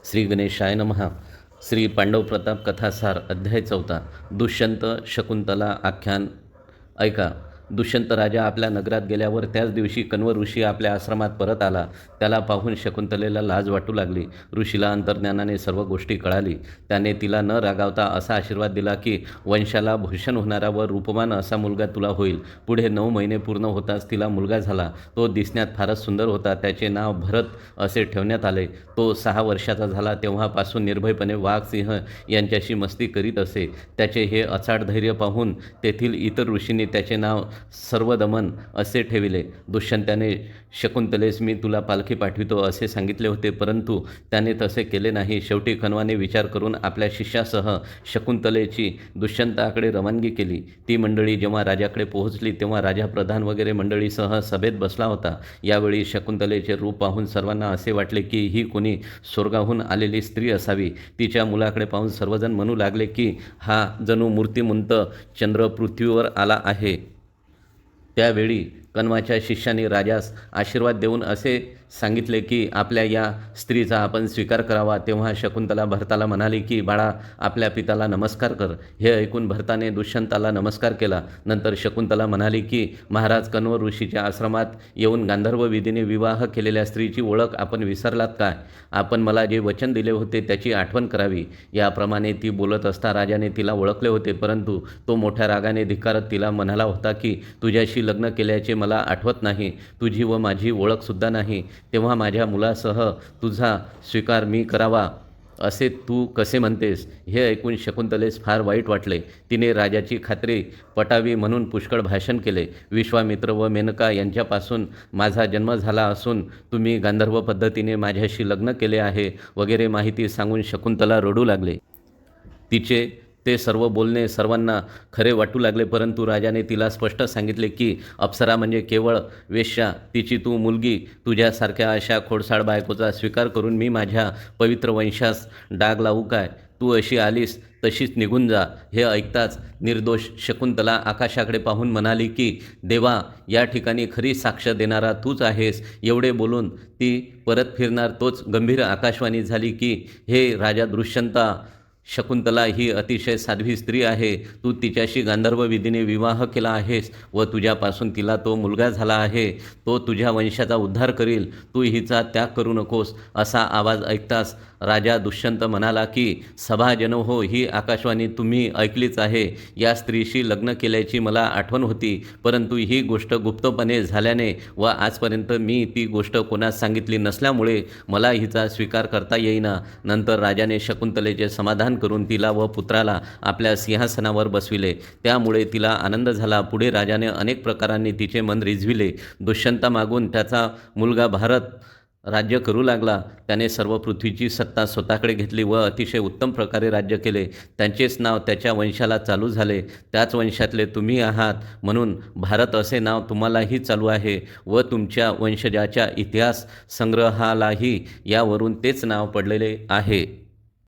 श्री गणेशाय नमः. श्री पांडव प्रताप कथासार अध्याय 4. दुष्यंत शकुंतला आख्यान. ऐका. दुष्यंत राजा आपल्या नगरात गेल्यावर त्याच दिवशी कण्व ऋषी आपल्या आश्रमात परत आला. त्याला पाहून शकुंतलेला लाज वाटू लागली. ऋषीला अंतर्ज्ञानाने सर्व गोष्टी कळाली. त्याने तिला न रागावता असा आशीर्वाद दिला की वंशाला भूषण होणारा व रूपवान असा मुलगा तुला होईल. पुढे 9 महिने पूर्ण होताच तिला मुलगा झाला. तो दिसण्यात फारच सुंदर होता. त्याचे नाव भरत असे ठेवण्यात आले. तो 6 वर्षाचा झाला तेव्हापासून निर्भयपणे वाघ सिंह यांच्याशी मस्ती करीत असे. त्याचे हे अचाट धैर्य पाहून तेथील इतर ऋषींनी त्याचे नाव सर्वदमन असे ठेविले. दुष्यंताने शकुंतलेस मी तुला पालखी पाठवितो असे सांगितले होते, परंतु त्याने तसे केले नाही. शेवटी कण्वाने विचार करून आपल्या शिष्यासह शकुंतलेची दुष्यंताकडे रवानगी केली. ती मंडळी जेव्हा राजाकडे पोहोचली तेव्हा राजा प्रधान वगैरे मंडळीसह सभेत बसला होता. यावेळी शकुंतलेचे रूप पाहून सर्वांना असे वाटले की ही कोणी स्वर्गाहून आलेली स्त्री असावी. तिच्या मुलाकडे पाहून सर्वजण म्हणू लागले की हा जणू मूर्तिमंत चंद्र पृथ्वीवर आला आहे. त्यावेळी कण्वाच्या शिष्याने राजास आशीर्वाद देऊन असे सांगितले की आपल्या या स्त्रीचा आपण स्वीकार करावा. तेव्हा शकुंतला भरताला म्हणाली की बाळा, आपल्या पिताला नमस्कार कर. हे ऐकून भरताने दुष्यंताला नमस्कार केला. नंतर शकुंतला म्हणाली की महाराज, कण्व ऋषीच्या आश्रमात येऊन गांधर्व विधीने विवाह केलेल्या स्त्रीची ओळख आपण विसरलात काय? आपण मला जे वचन दिले होते त्याची आठवण करावी. याप्रमाणे ती बोलत असता राजाने तिला ओळखले होते, परंतु तो मोठ्या रागाने धिक्कारत तिला म्हणाला होता की तुझ्याशी लग्न केल्याचे मला आठवत नाही. तुझी व माझी ओळखसुद्धा नाही. तेव्हा माझ्या मुलासह तुझा स्वीकार मी करावा असे तू कसे म्हणतेस? हे ऐकून शकुंतलेस फार वाईट वाटले. तिने राजाची खात्री पटावी म्हणून पुष्कळ भाषण केले. विश्वामित्र व मेनका यांच्यापासून माझा जन्म झाला असून तुम्ही गांधर्व पद्धतीने माझ्याशी लग्न केले आहे वगैरे माहिती सांगून शकुंतला रडू लागले. तिचे ते सर्व बोलणे सर्वांना खरे वाटू लागले, परंतु राजाने तिला स्पष्ट सांगितले की अप्सरा म्हणजे केवळ वेश्या. तिची तू मुलगी. तुझ्यासारख्या अशा खोडसाळ बायकोचा स्वीकार करून मी माझ्या पवित्र वंशास डाग लावू काय? तू अशी आलीस तशीच निघून जा. हे ऐकताच निर्दोष शकुंतला आकाशाकडे पाहून म्हणाली की देवा, या ठिकाणी खरी साक्ष देणारा तूच आहेस. एवढे बोलून ती परत फिरणार तोच गंभीर आकाशवाणी झाली की हे राजा दुष्यंता, शकुंतला ही अतिशय साध्वी स्त्री आहे. तू तिच्याशी गांधर्व विधीने विवाह केला आहेस व तुझ्यापासून तिला तो मुलगा झाला आहे. तो तुझ्या वंशाचा उद्धार करील. तू हिचा त्याग करू नकोस. असा आवाज ऐकताच राजा दुष्यंत म्हणाला की सभाजनो हो, ही आकाशवाणी तुम्ही ऐकलीच आहे. या स्त्रीशी लग्न केल्याची मला आठवण होती, परंतु ही गोष्ट गुप्तपणे झाल्याने व आजपर्यंत मी ती गोष्ट कोणास सांगितली नसल्यामुळे मला हिचा स्वीकार करता येईना. नंतर राजाने शकुंतलेचे समाधान करून तिला व पुत्राला आपल्या सिंहासनावर बसविले. त्यामुळे तिला आनंद झाला. पुढे राजाने अनेक प्रकारांनी तिचे मन रिझविले. दुष्यंतामागून त्याचा मुलगा भारत राज्य करू लागला. त्याने सर्व पृथ्वीची सत्ता स्वतःकडे घेतली व अतिशय उत्तम प्रकारे राज्य केले. त्यांचेच नाव त्याच्या वंशाला चालू झाले. त्याच वंशातले तुम्ही आहात म्हणून भारत असे नाव तुम्हालाही चालू आहे व तुमच्या वंशजाच्या इतिहास संग्रहालाही यावरून तेच नाव पडलेले आहे.